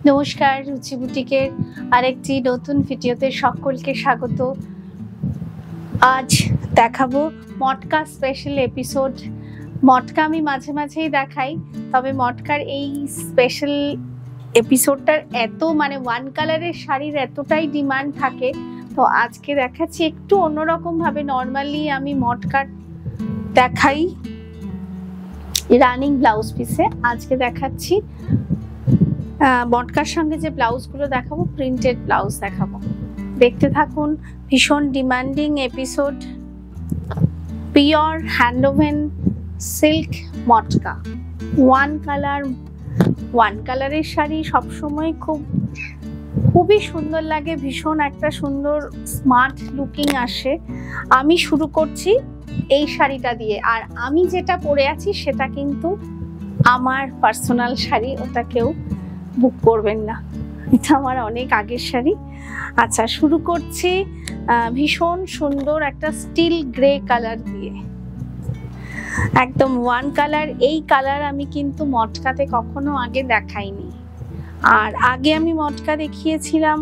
নমস্কার, রুচি বুটিকের আরেকটি নতুন ভিডিওতে সকলকে স্বাগত। আজ দেখাবো মটকা স্পেশাল এপিসোড। মটকা আমি মাঝে মাঝেই দেখাই, তবে মটকার এই স্পেশাল এপিসোডটার এত ওয়ান কালারের শাড়ির এতটাই ডিমান্ড থাকে, তো আজকে দেখাচ্ছি একটু অন্যরকম ভাবে। নর্মালি আমি মটকার দেখাই রানিং ব্লাউজ পিসে, আজকে দেখাচ্ছি মটকার সঙ্গে যে ব্লাউজগুলো দেখাবো প্রিন্টেড ব্লাউজ দেখাবো। দেখতে থাকুন, ভীষণ demanding episode. Pure handwoven silk matka, one কালারের শাড়ি সবসময় খুবই সুন্দর লাগে, ভীষণ একটা সুন্দর স্মার্ট লুকিং আসে। আমি শুরু করছি এই শাড়িটা দিয়ে, আর আমি যেটা পরে আছি সেটা কিন্তু আমার পার্সোনাল শাড়ি, ওটা কেউ বুক করবেন না, এটা আমার অনেক আগের শাড়ি। আচ্ছা, শুরু করছি ভীষণ সুন্দর একটা স্টিল গ্রে কালার দিয়ে, একদম ওয়ান কালার। এই কালার আমি কিন্তু মটকাতে কখনো আগে দেখাইনি। আর আগে আমি মটকা দেখিয়েছিলাম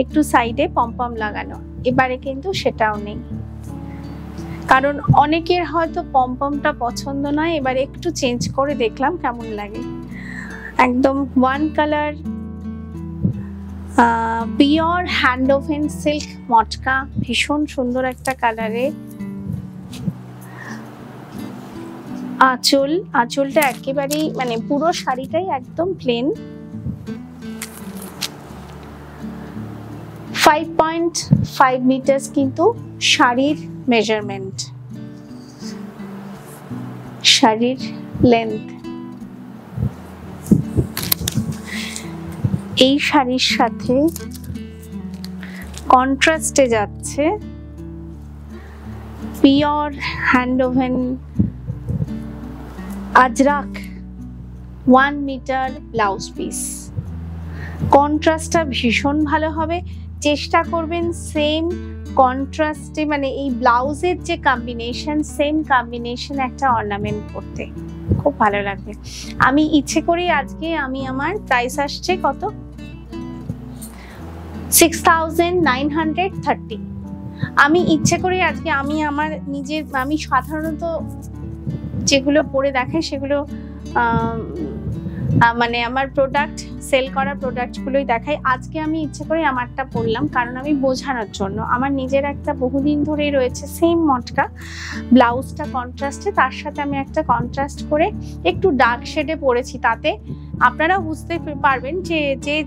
একটু সাইডে পমপম লাগানো, এবারে কিন্তু সেটাও নেই, কারণ অনেকের হয়তো পমপমটা পছন্দ নয়। এবারে একটু চেঞ্জ করে দেখলাম কেমন লাগে। একদম one colour pure handwoven silk মটকা, ভীষণ সুন্দর একটা কালারে। আঁচলটা একেবারেই পুরো শাড়িটাই একদম প্লেন। 5.5 মিটার কিন্তু শাড়ির মেজারমেন্ট, শাড়ির লেন্থ। এই শাড়ির সাথে কন্ট্রাস্টে যাচ্ছে pure handwoven Ajrakh 1 metre blouse piece. কন্ট্রাস্টটা ভীষণ ভালো হবে, চেষ্টা করবেন সেম কন্ট্রাস্টে, এই ব্লাউজের যে কম্বিনেশন, সেম কম্বিনেশন একটা অর্নামেন্ট করতে খুব ভালো লাগবে। আমি ইচ্ছে করি আজকে আমার প্রাইস আসছে কত, 6930। আমি ইচ্ছে করি আজকে আমি সাধারণত যেগুলো পরে দেখাই সেগুলো আমার প্রোডাক্ট সেল করা প্রোডাক্টগুলোই দেখাই। আজকে আমি ইচ্ছে করে আমারটা পরলাম, কারণ আমি বোঝানোর জন্য। আমার নিজের একটা বহুদিন ধরেই রয়েছে সেম মটকা, ব্লাউজটা কন্ট্রাস্টে, তার সাথে আমি একটা কন্ট্রাস্ট করে একটু ডার্ক শেডে পরেছি। তাতে আপনারা বুঝতে পারবেন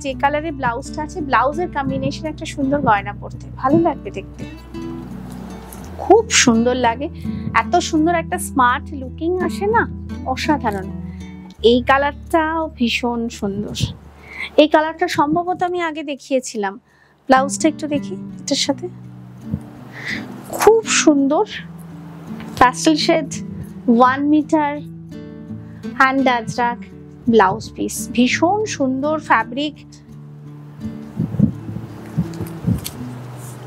যে কালারের ব্লাউজটা আছে, ব্লাউজের কম্বিনেশন একটা সুন্দর গয়না পরতে ভালো লাগবে, দেখতে খুব সুন্দর লাগে। এত সুন্দর একটা স্মার্ট লুকিং আসে না, অসাধারণ। এই কালারটাও ভীষণ সুন্দর। এই কালারটা সম্ভবত আমি আগে দেখিয়েছিলাম। ব্লাউজটা একটু দেখি, এটার সাথে খুব সুন্দর pastel shade 1 metre hand ajrakh blouse piece, ভীষণ সুন্দর ফ্যাব্রিক।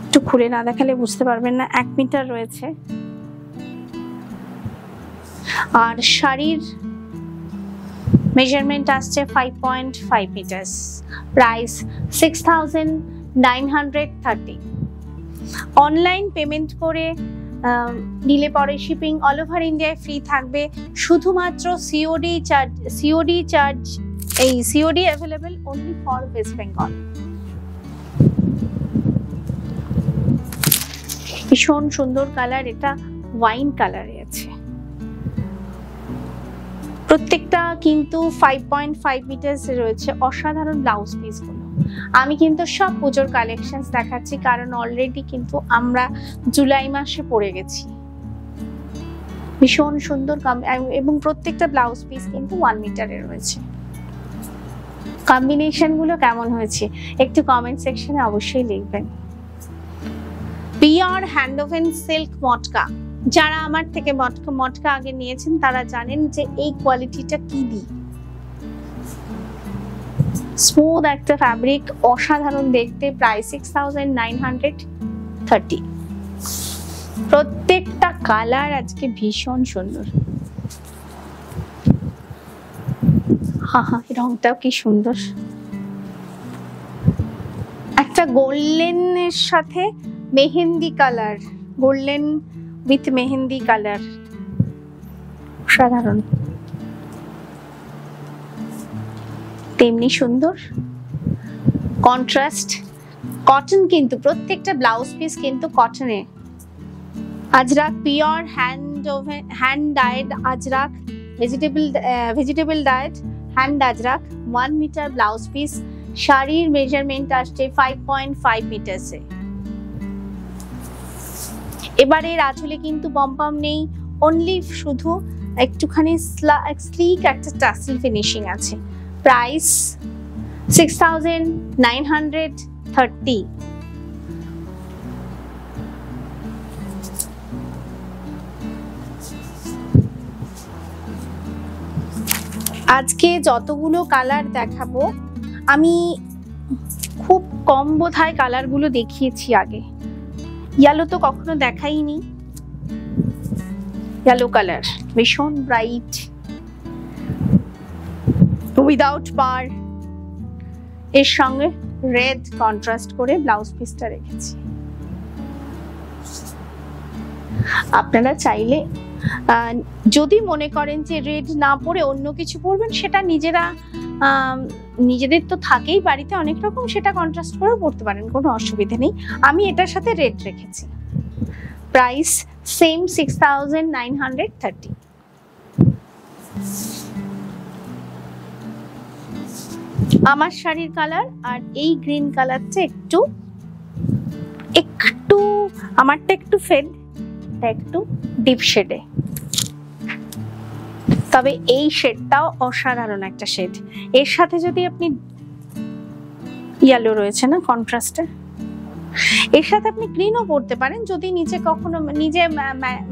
একটু খুলে না দেখালে বুঝতে পারবেন না, 1 মিটার রয়েছে। আর শাড়ির মেজারমেন্ট আসছে 5.5 মিটার। প্রাইস 6930। অনলাইন পেমেন্ট করে নিলে পরে শিপিং অল ওভার ইন্ডিয়ায় ফ্রি থাকবে, শুধুমাত্র সিওডি চার্জ। এই COD available only for West Bengal. ভীষণ সুন্দর কালার, এটা ওয়াইন কালারে আছে। প্রত্যেকটা কিন্তু 5.5 মিটার রয়েছে। অসাধারণ ব্লাউজ পিস গুলো। আমি কিন্তু সব পুজোর কালেকশনস দেখাচ্ছি, কারণ অলরেডি কিন্তু আমরা জুলাই মাসে পড়ে গেছি। ভীষণ সুন্দর এবং প্রত্যেকটা ব্লাউজ পিস কিন্তু 1 মিটারে রয়েছে। কম্বিনেশন গুলো কেমন হয়েছে একটু কমেন্ট সেকশনে অবশ্যই লিখবেন। পিওর হ্যান্ডওভেন সিল্ক মটকা, যারা আমার থেকে মটকা আগে নিয়েছেন তারা জানেন যে এই কোয়ালিটিটা কি দিই। স্মুথ একটা ফ্যাব্রিক, অসাধারণ দেখতে। প্রাইস 6930। প্রত্যেকটা কালার আজকে ভীষণ সুন্দর। রংটাও কি সুন্দর। এটা গোল্ডেনের সাথে mehendi colour, golden with mehendi colour, সাধারণ তেমনি সুন্দর কন্ট্রাস্ট। কটন, কিন্তু প্রত্যেকটা ব্লাউজ পিস কিন্তু কটনে। Ajrakh pure hand dyed Ajrakh, vegetable dyed hand Ajrakh 1 metre blouse piece. শাড়ির মেজারমেন্ট আসছে 5.5 মিটারসে। এবারে আঁচলে কিন্তু পম্পম নেই, অনলি শুধু একটুখানি স্লিক একটা টাসেল ফিনিশিং আছে। প্রাইস 6930। আজকে যতগুলো কালার দেখাবো আমি খুব কম বোধহয় কালারগুলো দেখিয়েছি আগে। ইয়েলো তো কখনো দেখাইনি। ইয়েলো কালার ভীষণ ব্রাইট, উইদাউট পার, এর সঙ্গে রেড কন্ট্রাস্ট করে ব্লাউজ পিসটা রেখেছি। আপনারা চাইলে যদি মনে করেন যে রেড না পরে অন্য কিছু পরবেন, সেটা নিজেদের তো থাকেই বাড়িতে অনেক রকম, সেটা কন্ট্রাস্ট করেও পরতে পারেন, কোনো অসুবিধা নেই। আমি এটার সাথে রেড রেখেছি। Price same 6930। আমার শাড়ির কালার আর এই গ্রিন কালারটা একটু আমারটা একটু ফেড, একটু ডিপ শেডে, তবে এই শেডটাও অসাধারণ একটা শেড। এর সাথে যদি আপনি ইয়েলো রয়েছে না কন্ট্রাস্টে, এর সাথে আপনি গ্রিনও পরতে পারেন, যদি নিচে কখনো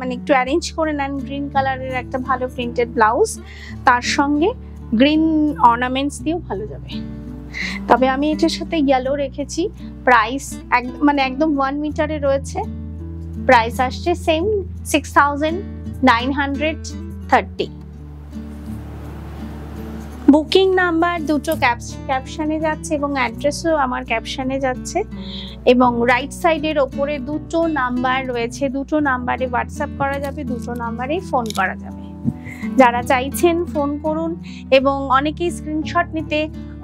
মানে একটু অ্যারেঞ্জ করে নেন গ্রিন কালারের একটা ভালো প্রিন্টেড ব্লাউজ, তার সঙ্গে গ্রিন অর্নামেন্টস দিয়েও ভালো যাবে। তবে আমি এটার সাথে ইয়েলো রেখেছি। প্রাইস একদম 1 মিটারে রয়েছে। প্রাইস আসছে সেম 6930। বুকিং নাম্বার দুটো ক্যাপশনে যাচ্ছে এবং অ্যাড্রেসও আমার ক্যাপশনে যাচ্ছে, এবং রাইট সাইডের ওপরে দুটো নাম্বার রয়েছে। দুটো নাম্বারে হোয়াটসঅ্যাপ করা যাবে, দুটো নাম্বারে ফোন করা যাবে। যারা চাইছেন ফোন করুন, এবং অনেকেই স্ক্রিনশট নিতে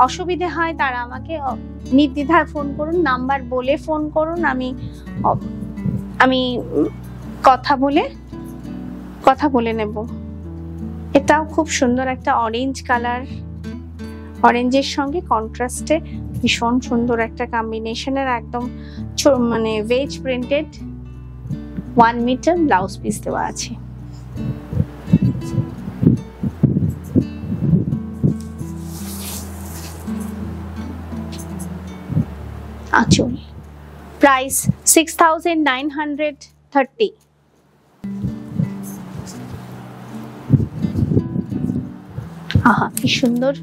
অসুবিধে হয় তারা আমাকে নির্দ্বিধায় ফোন করুন, নাম্বার বলে ফোন করুন। আমি কথা বলে নেব। এটাও খুব সুন্দর একটা অরেঞ্জ কালার, অরেঞ্জের সঙ্গে কন্ট্রাস্টে ভীষণ সুন্দর একটা কম্বিনেশনের একদম মানে beige printed 1 metre blouse piece দেওয়া আছে। আঁচল প্রাইস 6930। আহা কি সুন্দর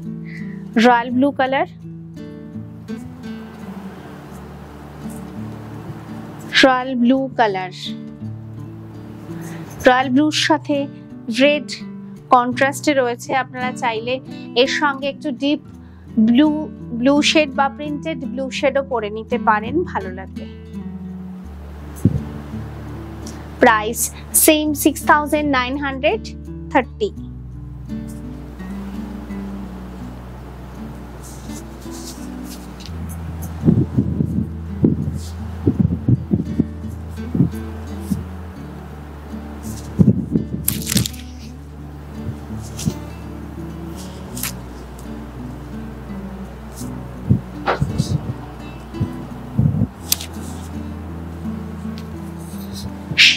রয়্যাল ব্লু কালার, রয়্যাল ব্লুর সাথে রেড কন্ট্রাস্টে রয়েছে। আপনারা চাইলে এর সঙ্গে একটু ডিপ ব্লু শেড বা প্রিন্টেড ব্লু শেডও পরে নিতে পারেন, ভালো লাগবে। Price same 6930।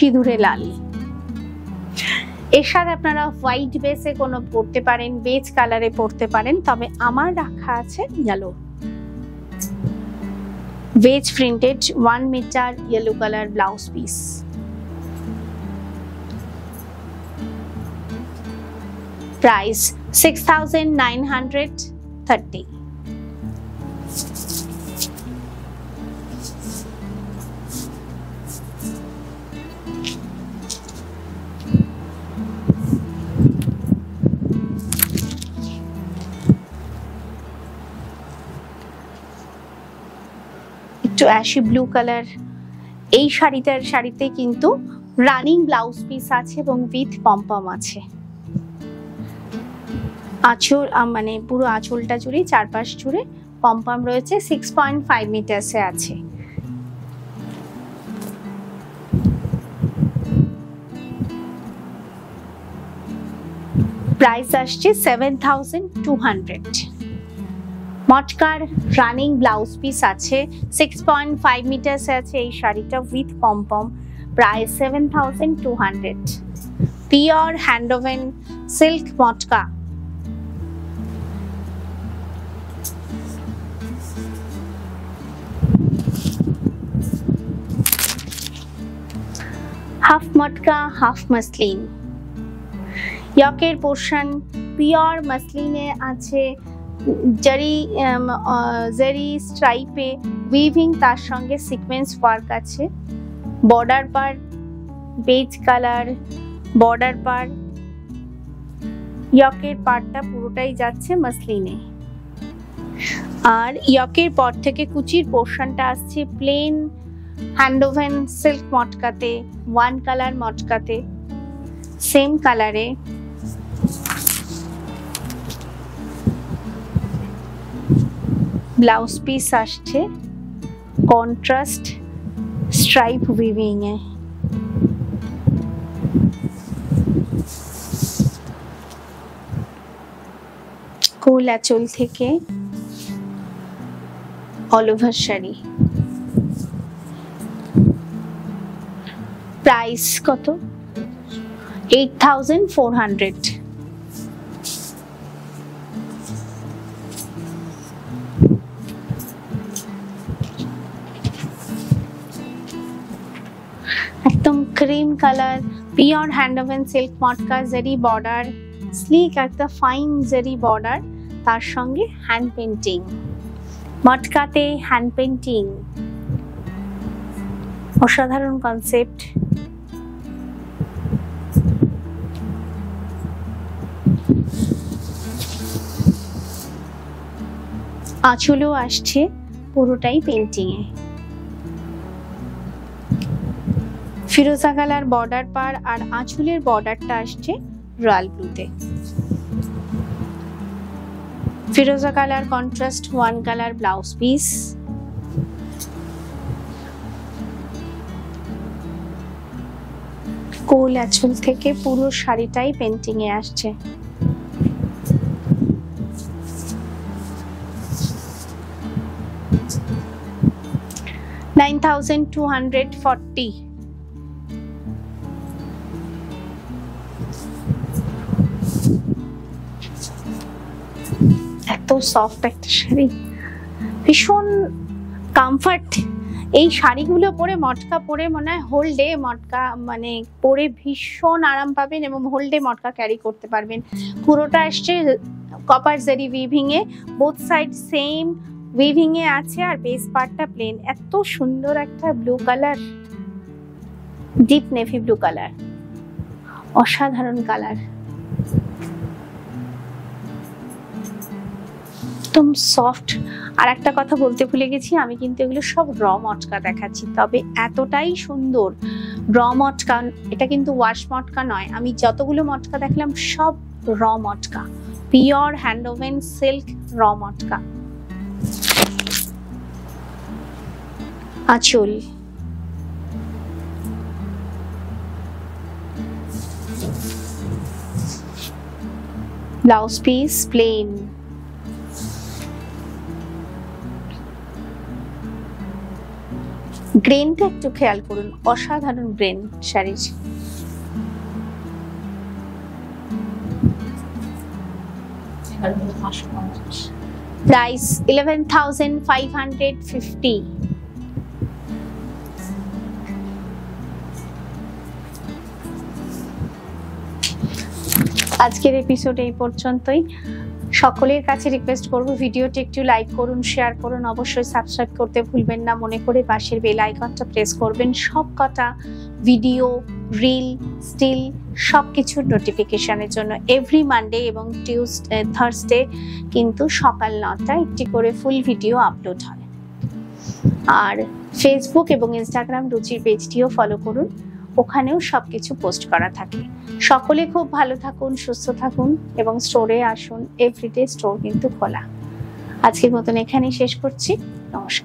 সিঁদুরে লাল, এর সাথে আপনারা হোয়াইট বেসে কোনো পরতে পারেন, বেজ কালারে পরতে পারেন, তবে আমার রাখা আছে yellow beige printed 1 metre yellow colour blouse piece. Price 6930। একটু অ্যাশি ব্লু কালার। এই শাড়িতে কিন্তু রানিং ব্লাউজ পিস আছে এবং উইথ পমপম আছে। আঁচল মানে পুরো আঁচলটা জুড়ে চারপাশ জুড়ে পমপম রয়েছে, 6.5 মিটার্সে আছে। প্রাইস আসছে 7,200। মটকার রানিং ব্লাউজ পিস আছে, 6.5 মিটার্সে আছে এই শাড়িটা with pompom. Price 7,200। Pure handwoven silk matka. Half matka half muslin. ইয়কের পোর্শন পিওর মাসলিনে আছে, জারি স্ট্রাইপে উইভিং, তার সঙ্গে সিকোয়েন্স ওয়ার্ক আছে। বর্ডার পার বেজ কালার বর্ডার পার। ইয়কের পার্টটা পুরোটাই যাচ্ছে মাসলিনে, আর ইয়কের পর থেকে কুচির পোর্শনটা আসছে প্লেন হ্যান্ডওভেন সিল্ক মটকাতে, ওয়ান কালার মটকাতে, সেম কালারে। ব্লাউজ পিস আসছে কন্ট্রাস্ট স্ট্রাইপ উইভিং এ। কোল আঁচল থেকে অল ওভার শাড়ি। প্রাইস কত? 8,400। একদম cream colour, pure handwoven silk matka, zari border, sleek একটা ফাইন জারি বর্ডার, তার সঙ্গে হ্যান্ড পেন্টিং। মটকাতে হ্যান্ড পেন্টিং, অসাধারণ কনসেপ্ট। আঁচলও আসছে পুরোটাই পেন্টিং এ। ফিরোজা কালার বর্ডার পার, আর আঁচলের বর্ডারটা আসছে রয়্যাল ব্লুতে। ফিরোজা colour contrast one colour blouse piece. কোল আঁচল থেকে পুরো শাড়িটাই পেন্টিং এ আসছে। $9,240। এত সফট একটা শাড়ি, ভীষণ কমফর্ট। এই শাড়িগুলো পরে মটকা পরে মনে হয় হোল ডে মটকা মানে পরে ভীষণ আরাম পাবেন এবং হোল ডে মটকা ক্যারি করতে পারবেন। পুরোটা আসছে কপার জারি উইভিং এ, বোথ সাইড সেম উইভিং এ আছে, আর বেস পার্টটা প্লেন। এত সুন্দর একটা blue colour, deep navy blue colour, অসাধারণ কালার, একদম সফট। আর একটা কথা বলতে ভুলে গেছি, আমি কিন্তু এগুলো সব র মটকা দেখাচ্ছি, তবে এতটাই সুন্দর র মটকা। এটা কিন্তু ওয়াশ মটকা নয়, আমি যতগুলো মটকা দেখলাম সব র মটকা, পিওর হ্যান্ডওভেন সিল্ক র মটকা। আঁচল, ব্লাউজ পিস প্লেন। গ্রেনটা একটু খেয়াল করুন, অসাধারণ গ্রেন শাড়ির। প্রাইস 11,550। আজকের এপিসোড এই পর্যন্তই। সকলের কাছে রিকোয়েস্ট করব, ভিডিওটি একটু লাইক করুন, শেয়ার করুন, অবশ্যই সাবস্ক্রাইব করতে ভুলবেন না। মনে করে পাশের বেল আইকনটা প্রেস করবেন সব কটা ভিডিও, রিল, স্টিল সবকিছুর নোটিফিকেশনের জন্য। এভরি মানডে এবং থার্সডে কিন্তু সকাল 9টায় একটি করে ফুল ভিডিও আপলোড হয়। আর ফেসবুক এবং ইনস্টাগ্রাম রুচির পেজটিও ফলো করুন, ওখানেও সবকিছু পোস্ট করা থাকে। সকলে খুব ভালো থাকুন, সুস্থ থাকুন এবং স্টোরে আসুন, এভরিডে স্টোর কিন্তু খোলা। আজকের মতন এখানেই শেষ করছি, নমস্কার।